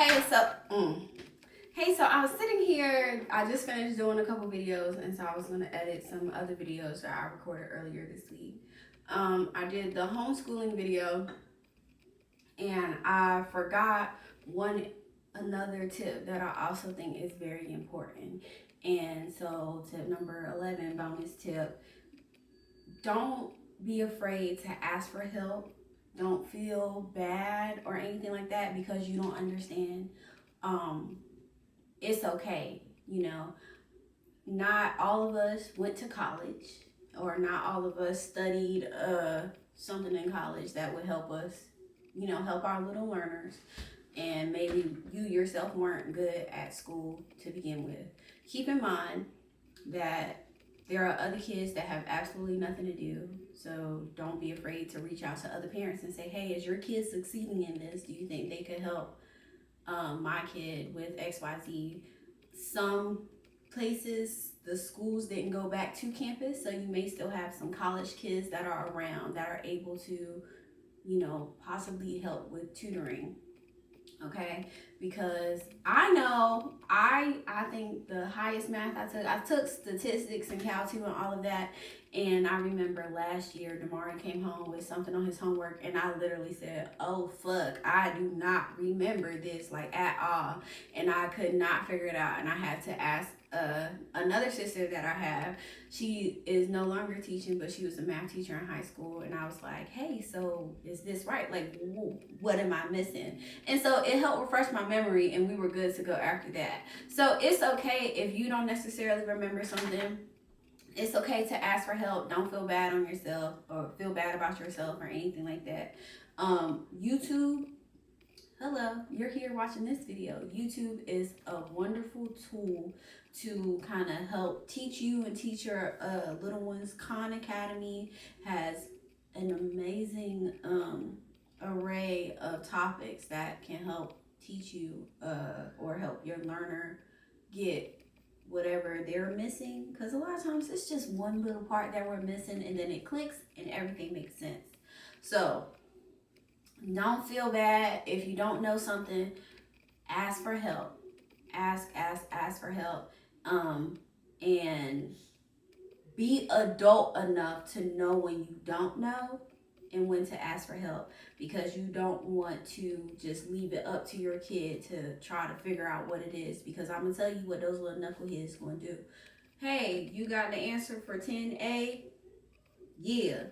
Hey, so I was sitting here, I just finished doing a couple videos, and so I was gonna edit some other videos that I recorded earlier this week. I did the homeschooling video, and I forgot another tip that I also think is very important. And so tip number 11, bonus tip, don't be afraid to ask for help. Don't feel bad or anything like that because you don't understand. It's okay, not all of us went to college, or not all of us studied something in college that would help us, help our little learners. And maybe you yourself weren't good at school to begin with. Keep in mind that there are other kids that have absolutely nothing to do. So don't be afraid to reach out to other parents and say, hey, is your kid succeeding in this? Do you think they could help my kid with XYZ? Some places, the schools didn't go back to campus, so you may still have some college kids that are around that are able to, possibly help with tutoring. Okay, because I know I think the highest math I took statistics and Cal 2 and all of that. And I remember last year Damari came home with something on his homework, and I literally said, oh fuck, I do not remember this like at all. And I could not figure it out, and I had to ask another sister that I have. She is no longer teaching, but she was a math teacher in high school, and I was like, hey, so is this right? Like, what am I missing? And so it helped refresh my memory, and we were good to go after that. So it's okay if you don't necessarily remember something. It's okay to ask for help. Don't feel bad on yourself or feel bad about yourself or anything like that. YouTube, hello, you're here watching this video. YouTube is a wonderful tool to kind of help teach you and teach your little ones. Khan Academy has an amazing array of topics that can help teach you or help your learner get whatever they're missing, because a lot of times it's just one little part that we're missing, and then it clicks and everything makes sense. So don't feel bad if you don't know something. Ask for help. Ask for help. And be adult enough to know when you don't know and when to ask for help, because you don't want to just leave it up to your kid to try to figure out what it is, because I'm gonna tell you what those little knuckleheads gonna do. Hey, you got the answer for 10A? Yeah.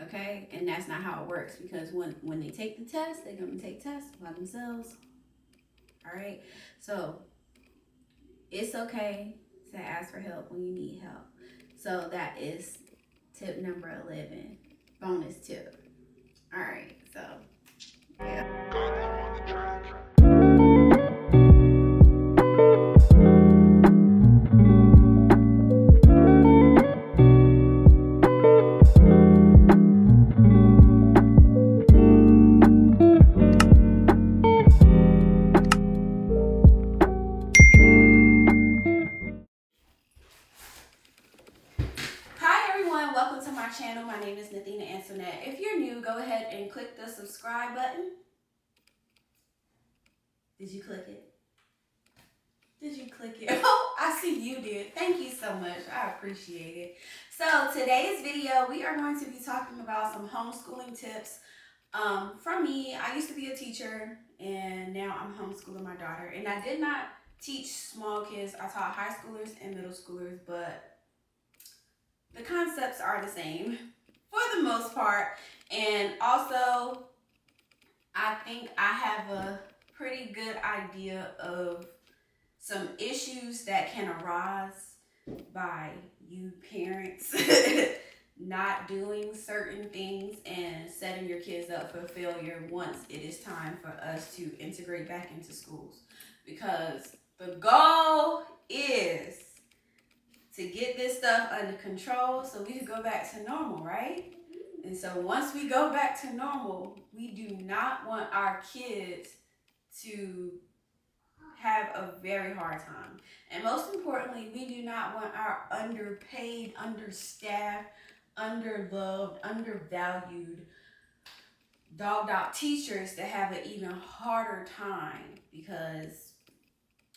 Okay, and that's not how it works, because when they take the test, they're gonna take tests by themselves. All right, so it's okay to ask for help when you need help. So that is tip number 11, bonus tip. All right, so yeah. On the track. Welcome to my channel. My name is Nathina Antoinette. If you're new, go ahead and click the subscribe button. Did you click it? Did you click it? Oh, I see you did. Thank you so much. I appreciate it. So today's video, we are going to be talking about some homeschooling tips. From me, I used to be a teacher, and now I'm homeschooling my daughter. And I did not teach small kids. I taught high schoolers and middle schoolers, but the concepts are the same for the most part. And also, I think I have a pretty good idea of some issues that can arise by you parents not doing certain things and setting your kids up for failure once it is time for us to integrate back into schools. Because the goal is to get this stuff under control so we can go back to normal, right? And so once we go back to normal, we do not want our kids to have a very hard time. And most importantly, we do not want our underpaid, understaffed, underloved, undervalued dogged out teachers that have an even harder time, because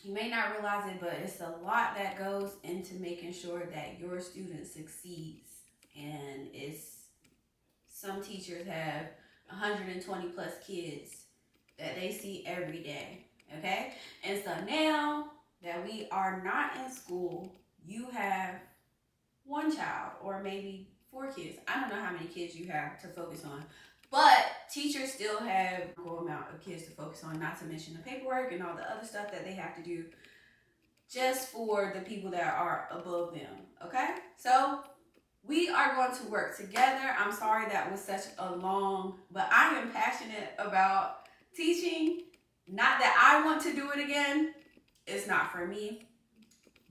you may not realize it, but it's a lot that goes into making sure that your student succeeds. And some teachers have 120 plus kids that they see every day. Okay? And so now that we are not in school, you have one child or maybe 4 kids. I don't know how many kids you have to focus on. But teachers still have a good amount of kids to focus on, not to mention the paperwork and all the other stuff that they have to do just for the people that are above them. Okay? So we are going to work together. I'm sorry that was such a long, but I am passionate about teaching. Not that I want to do it again. It's not for me.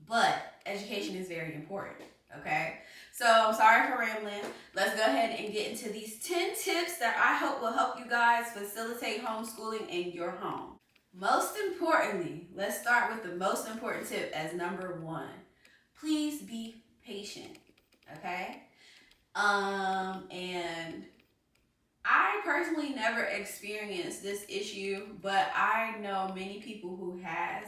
But education is very important. Okay? So I'm sorry for rambling. Let's go ahead and get into these 10 tips that I hope will help you guys facilitate homeschooling in your home. Most importantly, let's start with the most important tip as number 1. Please be patient. Okay? And I personally never experienced this issue, but I know many people who has,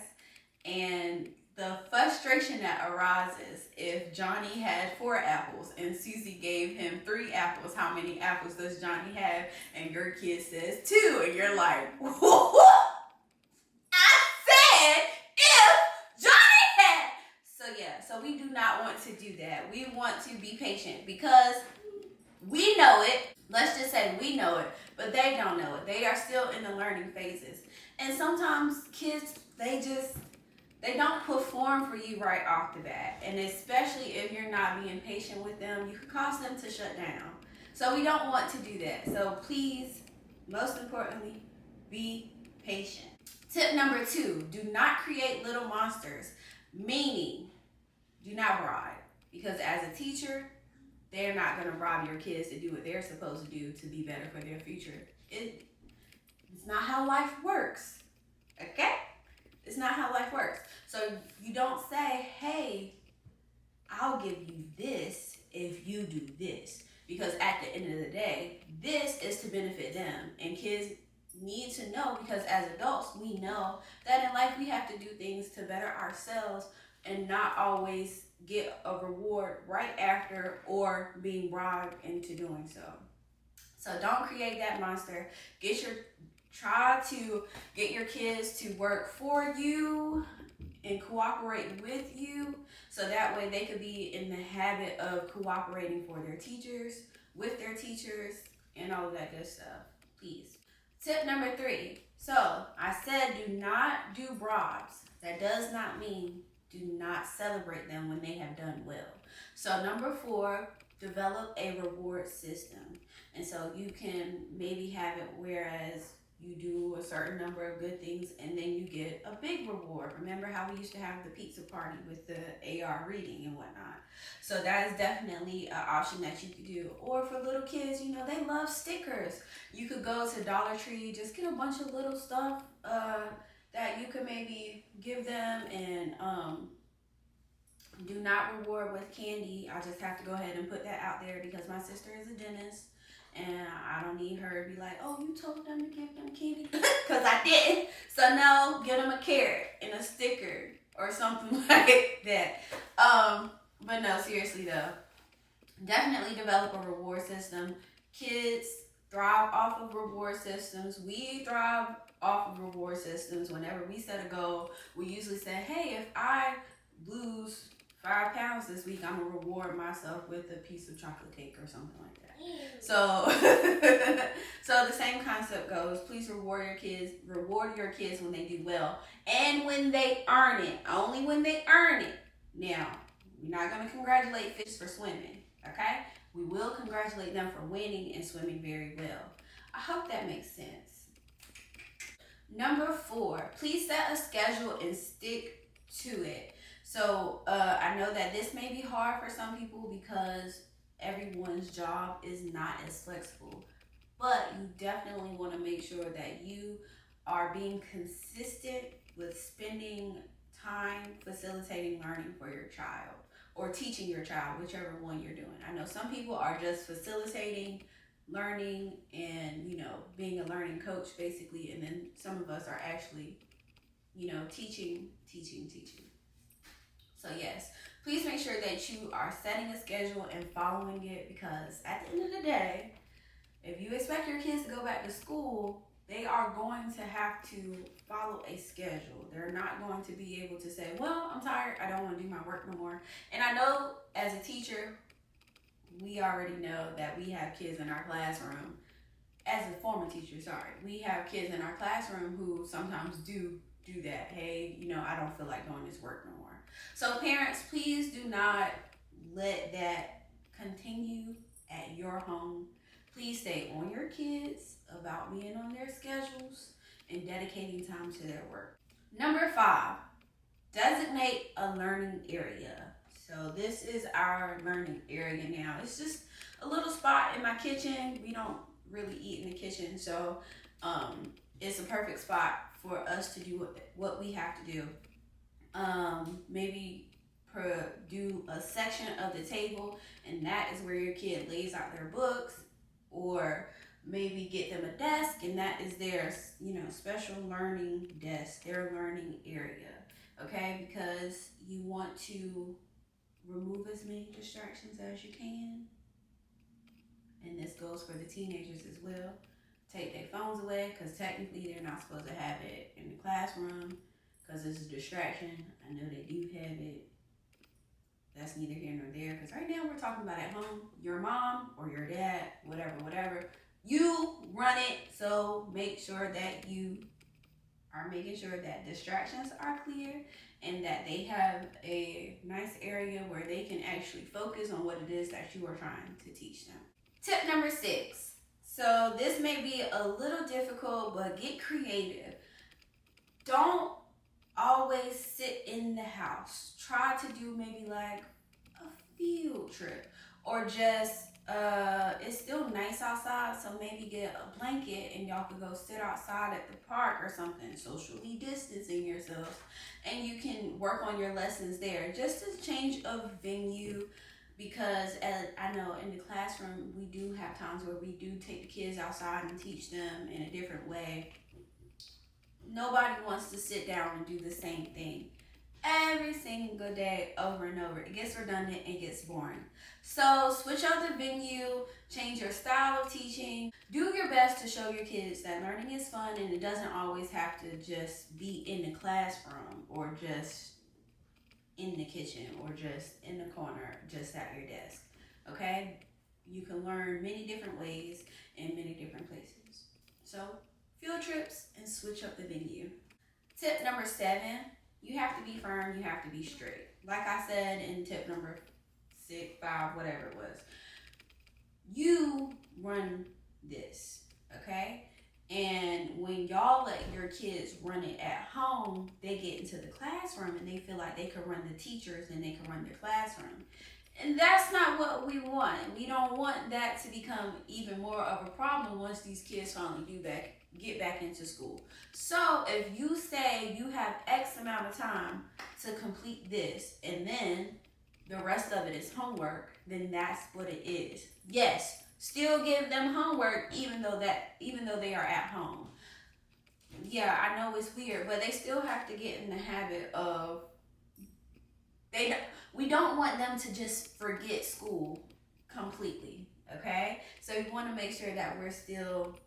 and the frustration that arises if Johnny had 4 apples and Susie gave him 3 apples. How many apples does Johnny have? And your kid says 2, and you're like, what? I said if Johnny had. So we do not want to do that. We want to be patient because we know it. Let's just say we know it, but they don't know it. They are still in the learning phases. And sometimes kids, they don't perform for you right off the bat. And especially if you're not being patient with them, you can cause them to shut down. So we don't want to do that. So please, most importantly, be patient. Tip number 2, do not create little monsters. Meaning, do not bribe. Because as a teacher, they're not going to bribe your kids to do what they're supposed to do to be better for their future. It's not how life works. Okay? It's not how life works. So you don't say, hey, I'll give you this if you do this. Because at the end of the day, this is to benefit them. And kids need to know, because as adults, we know that in life we have to do things to better ourselves and not always get a reward right after or being bribed into doing so. So don't create that monster. Try to get your kids to work for you and cooperate with you, so that way they could be in the habit of cooperating for their teachers, with their teachers, and all of that good stuff. Please. Tip number 3. So I said do not do bribes. That does not mean do not celebrate them when they have done well. So number 4, develop a reward system. And so you can maybe have it whereas you do a certain number of good things and then you get a big reward. Remember how we used to have the pizza party with the AR reading and whatnot. So that is definitely an option that you could do. Or for little kids, they love stickers. You could go to Dollar Tree, just get a bunch of little stuff that you could maybe give them, and do not reward with candy. I just have to go ahead and put that out there because my sister is a dentist. And I don't need her to be like, oh, you told them to give them candy? Because I didn't. So no, get them a carrot and a sticker or something like that. But no, seriously though, definitely develop a reward system. Kids thrive off of reward systems. We thrive off of reward systems. Whenever we set a goal, we usually say, hey, if I lose 5 pounds this week, I'm going to reward myself with a piece of chocolate cake or something like that. So the same concept goes. Please reward your kids when they do well and when they earn it. Only when they earn it. Now, we're not going to congratulate fish for swimming, okay? We will congratulate them for winning and swimming very well. I hope that makes sense. Number 4, please set a schedule and stick to it. So I know that this may be hard for some people because everyone's job is not as flexible, but you definitely want to make sure that you are being consistent with spending time facilitating learning for your child or teaching your child, whichever one you're doing. I know some people are just facilitating learning and, being a learning coach basically. And then some of us are actually, teaching. So yes, please make sure that you are setting a schedule and following it, because at the end of the day, if you expect your kids to go back to school, they are going to have to follow a schedule. They're not going to be able to say, well, I'm tired, I don't want to do my work no more. And I know as a teacher, we already know that we have kids in our classroom. As a former teacher, sorry, we have kids in our classroom who sometimes do that. Hey, I don't feel like doing this work no more. So parents, please do not let that continue at your home. Please stay on your kids about being on their schedules and dedicating time to their work. Number 5, designate a learning area. So this is our learning area now. It's just a little spot in my kitchen. We don't really eat in the kitchen, so it's a perfect spot for us to do what we have to do. Maybe do a section of the table, and that is where your kid lays out their books, or maybe get them a desk, and that is their special learning desk, their learning area. Okay, because you want to remove as many distractions as you can. And this goes for the teenagers as well. Take their phones away, because technically they're not supposed to have it in the classroom, because it's a distraction. I know they do have it. That's neither here nor there, because right now we're talking about at home. Your mom or your dad, whatever, you run it. So make sure that you are making sure that distractions are clear and that they have a nice area where they can actually focus on what it is that you are trying to teach them. Tip number 6. So this may be a little difficult, but get creative. Don't always sit in the house. Try to do maybe like a field trip, or just it's still nice outside, so maybe get a blanket and y'all could go sit outside at the park or something, socially distancing yourselves, and you can work on your lessons there. Just a change of venue, because I know in the classroom we do have times where we do take the kids outside and teach them in a different way. Nobody wants to sit down and do the same thing every single day over and over. It gets redundant and gets boring. So switch out the venue, change your style of teaching. Do your best to show your kids that learning is fun, and it doesn't always have to just be in the classroom, or just in the kitchen, or just in the corner, just at your desk. Okay? You can learn many different ways in many different places. So field trips and switch up the venue. Tip number 7, you have to be firm, you have to be strict. Like I said in tip number 6, 5, whatever it was. You run this, okay? And when y'all let your kids run it at home, they get into the classroom and they feel like they can run the teachers and they can run their classroom. And that's not what we want. We don't want that to become even more of a problem once these kids finally get back into school. So if you say you have X amount of time to complete this, and then the rest of it is homework, then that's what it is. Yes, still give them homework even though they are at home. Yeah, I know it's weird, but they still have to get in the habit of we don't want them to just forget school completely, okay? So we want to make sure that we're still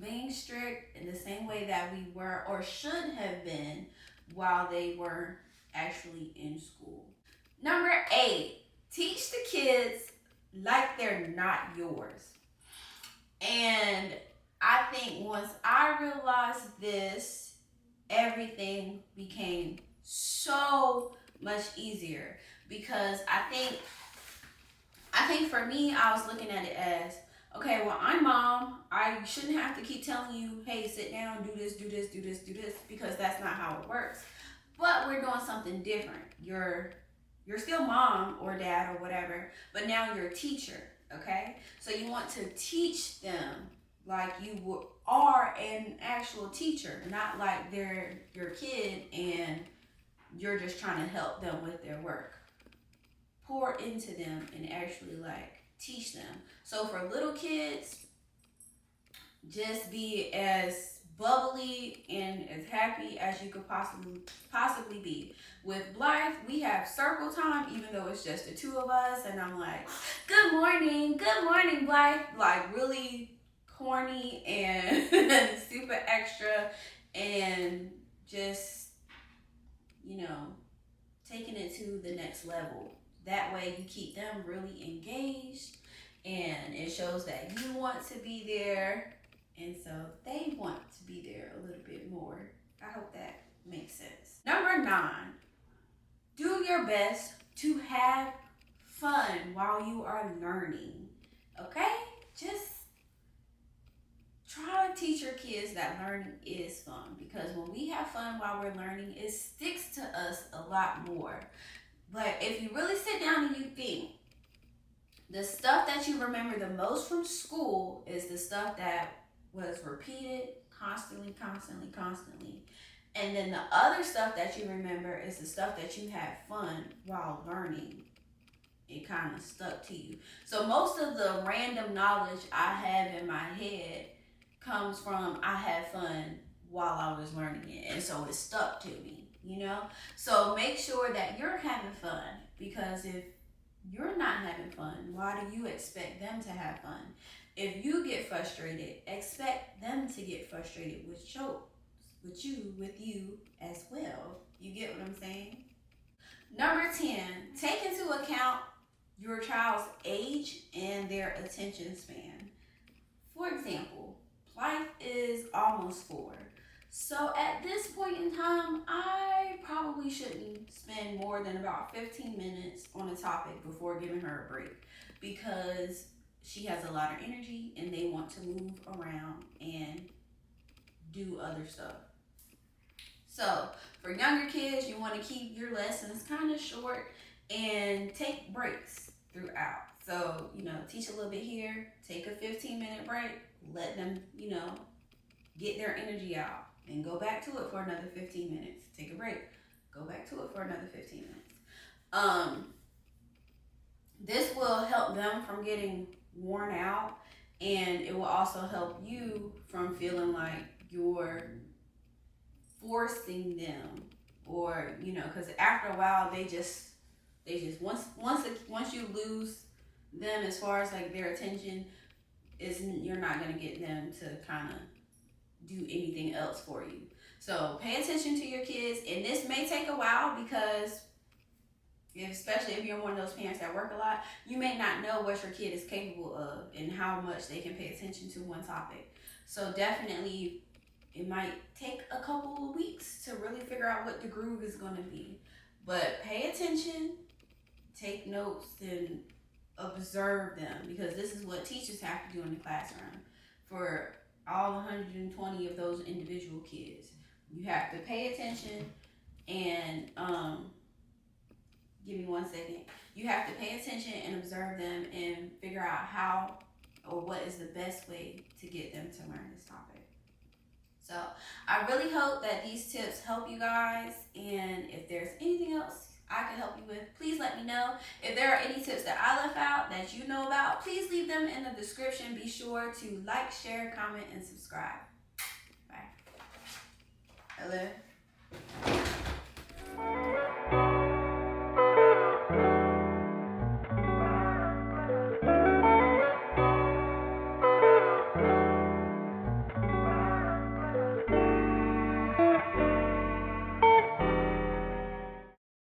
being strict in the same way that we were or should have been while they were actually in school. Number 8, teach the kids like they're not yours. And I think once I realized this, everything became so much easier, because I think for me, I was looking at it as, okay, well, I'm mom. I shouldn't have to keep telling you, hey, sit down, do this, because that's not how it works. But we're doing something different. You're still mom or dad or whatever, but now you're a teacher, okay? So you want to teach them like you are an actual teacher, not like they're your kid and you're just trying to help them with their work. Pour into them and actually like teach them. So for little kids, just be as bubbly and as happy as you could possibly be. With Blythe, we have circle time, even though it's just the two of us, and I'm like, good morning, Blythe, like really corny and super extra, and just, you know, taking it to the next level. That way you keep them really engaged, and it shows that you want to be there, and so they want to be there a little bit more. I hope that makes sense. Number 9, do your best to have fun while you are learning. Okay? Just try to teach your kids that learning is fun, because when we have fun while we're learning, it sticks to us a lot more. But if you really sit down and you think, the stuff that you remember the most from school is the stuff that was repeated constantly. And then the other stuff that you remember is the stuff that you had fun while learning. It kind of stuck to you. So most of the random knowledge I have in my head comes from I had fun while I was learning it. And so it stuck to me, you know? So make sure that you're having fun, because if you're not having fun, why do you expect them to have fun? If you get frustrated, expect them to get frustrated with you as well. You get what I'm saying? Number 10, take into account your child's age and their attention span. For example, Blythe is almost 4. So at this point in time, I probably shouldn't spend more than about 15 minutes on a topic before giving her a break, because she has a lot of energy and they want to move around and do other stuff. So for younger kids, you want to keep your lessons kind of short and take breaks throughout. So, teach a little bit here, take a 15-minute break, let them, get their energy out, and go back to it for another 15 minutes. Take a break, go back to it for another 15 minutes. This will help them from getting worn out, and it will also help you from feeling like you're forcing them, or because after a while they just once you lose them as far as like their attention, you're not going to get them to kind of do anything else for you. So pay attention to your kids, and this may take a while, because especially if you're one of those parents that work a lot, you may not know what your kid is capable of and how much they can pay attention to one topic. So definitely it might take a couple of weeks to really figure out what the groove is going to be. But pay attention, take notes, and observe them, because this is what teachers have to do in the classroom for all 120 of those individual kids. You have to pay attention and give me 1 second. You have to pay attention and observe them and figure out how or what is the best way to get them to learn this topic. So I really hope that these tips help you guys, and if there's anything else I can help you with, please let me know. If there are any tips that I left out that you know about, please leave them in the description. Be sure to like, share, comment, and subscribe. Bye. Hello.